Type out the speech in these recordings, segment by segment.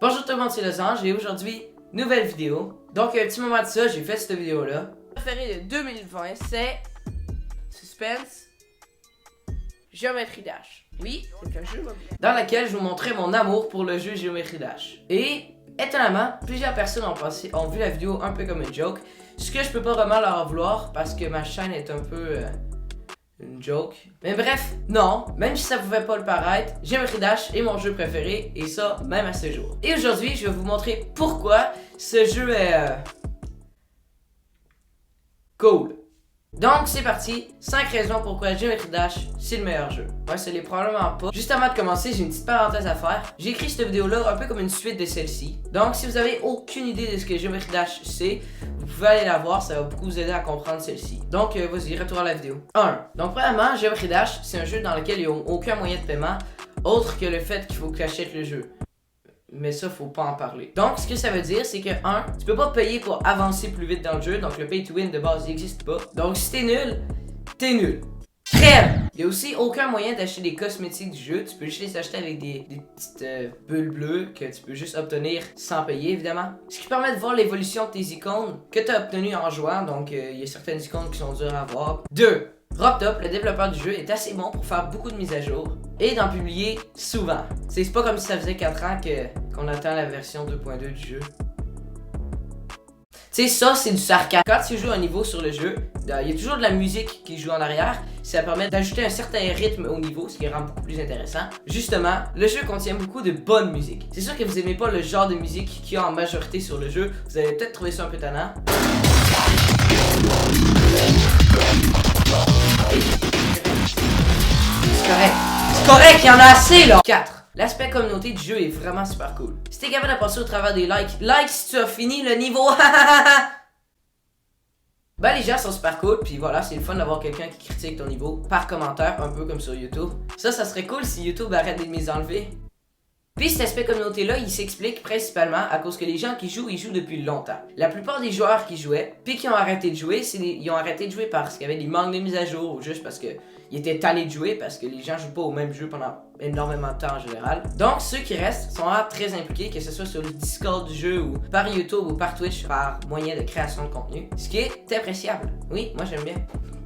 Bonjour tout le monde, c'est Losange et aujourd'hui, nouvelle vidéo. Donc, un petit moment de ça, j'ai fait cette vidéo-là. Mon préféré de 2020, c'est Suspense Geometry Dash. Oui, c'est un jeu mobile. Dans laquelle je vous montrais mon amour pour le jeu Geometry Dash. Et, étonnamment, plusieurs personnes ont vu la vidéo un peu comme une joke. Ce que je peux pas vraiment leur en vouloir parce que ma chaîne est un peu... une joke. Mais bref, non, même si ça pouvait pas le paraître, Geometry Dash est mon jeu préféré, et ça, même à ce jour. Et aujourd'hui, je vais vous montrer pourquoi ce jeu est... cool. Donc, c'est parti, 5 raisons pourquoi Geometry Dash, c'est le meilleur jeu. Ouais, ce l'est probablement pas. Juste avant de commencer, j'ai une petite parenthèse à faire. J'ai écrit cette vidéo-là un peu comme une suite de celle-ci. Donc, si vous avez aucune idée de ce que Geometry Dash c'est, vous pouvez aller la voir, ça va beaucoup vous aider à comprendre celle-ci. Donc, vas-y, retour à la vidéo. 1. Donc, premièrement, Geometry Dash, c'est un jeu dans lequel il n'y a aucun moyen de paiement, autre que le fait qu'il faut que tu achètes le jeu. Mais ça, faut pas en parler. Donc, ce que ça veut dire, c'est que 1, tu peux pas payer pour avancer plus vite dans le jeu. Donc, le pay to win de base, il n'existe pas. Donc, si t'es nul, t'es nul. Crème! Il y a aussi aucun moyen d'acheter des cosmétiques du jeu. Tu peux juste les acheter avec des petites bulles bleues que tu peux juste obtenir sans payer, évidemment. Ce qui permet de voir l'évolution de tes icônes que tu as obtenues en jouant. Donc, il y a certaines icônes qui sont dures à voir. 2. Roptop, le développeur du jeu, est assez bon pour faire beaucoup de mises à jour et d'en publier souvent. C'est pas comme si ça faisait 4 ans qu'on attend la version 2.2 du jeu. Tu sais, ça, c'est du sarcasme. Quand tu joues un niveau sur le jeu, il y a toujours de la musique qui joue en arrière. Ça permet d'ajouter un certain rythme au niveau, ce qui rend beaucoup plus intéressant. Justement, le jeu contient beaucoup de bonne musique. C'est sûr que vous aimez pas le genre de musique qu'il y a en majorité sur le jeu. Vous allez peut-être trouver ça un peu tannant. C'est correct, il y en a assez là! 4. L'aspect communauté du jeu est vraiment super cool. Si t'es capable de passer au travers des likes, si tu as fini le niveau, ben les gens sont super cool, puis voilà, c'est le fun d'avoir quelqu'un qui critique ton niveau par commentaire, un peu comme sur YouTube. Ça serait cool si YouTube arrête de les enlever. Puis cet aspect communauté-là, il s'explique principalement à cause que les gens qui jouent, ils jouent depuis longtemps. La plupart des joueurs qui jouaient, puis qui ont arrêté de jouer, ils ont arrêté de jouer parce qu'il y avait des manques de mise à jour, ou juste parce que ils étaient tannés de jouer, parce que les gens jouent pas au même jeu pendant énormément de temps en général. Donc ceux qui restent sont très impliqués, que ce soit sur le Discord du jeu, ou par YouTube, ou par Twitch, par moyen de création de contenu. Ce qui est appréciable. Oui, moi j'aime bien.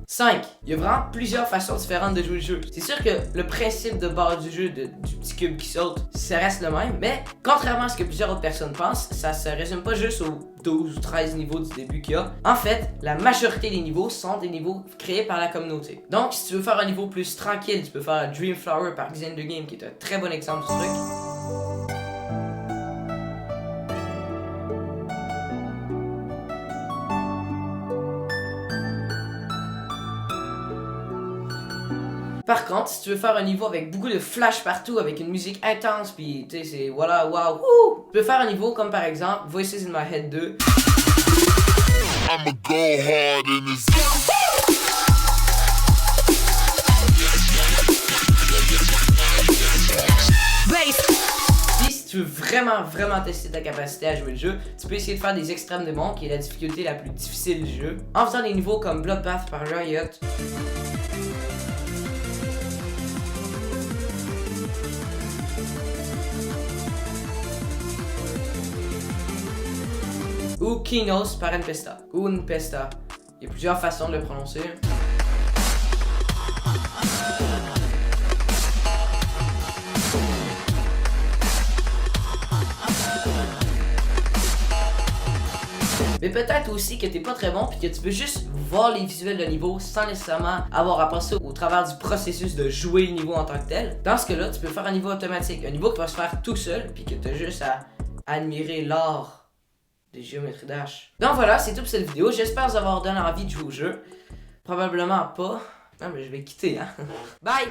5. Il y a vraiment plusieurs façons différentes de jouer le jeu. C'est sûr que le principe de base du jeu, du petit cube qui saute, ça reste le même, mais contrairement à ce que plusieurs autres personnes pensent, ça se résume pas juste aux 12 ou 13 niveaux du début qu'il y a. En fait, la majorité des niveaux sont des niveaux créés par la communauté. Donc, si tu veux faire un niveau plus tranquille, tu peux faire Dream Flower par Xen The Game, qui est un très bon exemple du truc. Par contre, si tu veux faire un niveau avec beaucoup de flash partout, avec une musique intense, puis tu sais, c'est voilà, waouh, wouh! Tu peux faire un niveau comme par exemple Voices in My Head 2. I'ma go hard in this. Puis si tu veux vraiment tester ta capacité à jouer le jeu, tu peux essayer de faire des extrêmes démons, qui est la difficulté la plus difficile du jeu, en faisant des niveaux comme Bloodbath par Riot. Ou Kinos par Npesta. Ou Npesta. Il y a plusieurs façons de le prononcer. Mais peut-être aussi que t'es pas très bon puis que tu veux juste voir les visuels de niveau sans nécessairement avoir à passer au travers du processus de jouer le niveau en tant que tel. Dans ce cas-là, tu peux faire un niveau automatique. Un niveau qui va se faire tout seul puis que t'as juste à admirer l'art de Geometry Dash. Donc voilà, c'est tout pour cette vidéo. J'espère vous avoir donné envie de jouer au jeu. Probablement pas. Non, mais je vais quitter, hein. Bye!